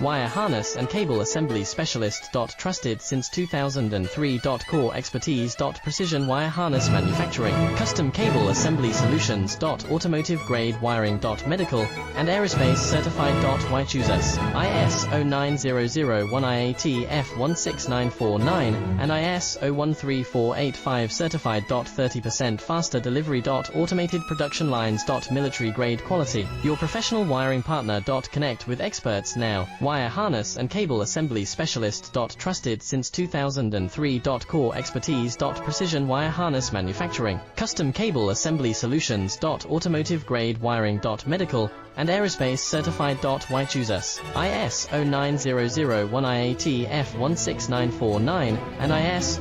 Wire harness and cable assembly specialist. Trusted since 2003. Core expertise. Precision wire harness manufacturing. Custom cable assembly solutions. Automotive grade wiring. Medical and aerospace certified. Why choose us? ISO 9001 IATF 16949 and ISO 13485 certified. 30% faster delivery. Automated production lines. Military grade quality. Your professional wiring partner. Connect with experts now. Wire harness and cable assembly specialist. Trusted since 2003. Core expertise. Precision wire harness manufacturing. Custom cable assembly solutions. Automotive grade wiring. Medical and aerospace certified. Why choose us? ISO 9001 IATF 16949 and ISO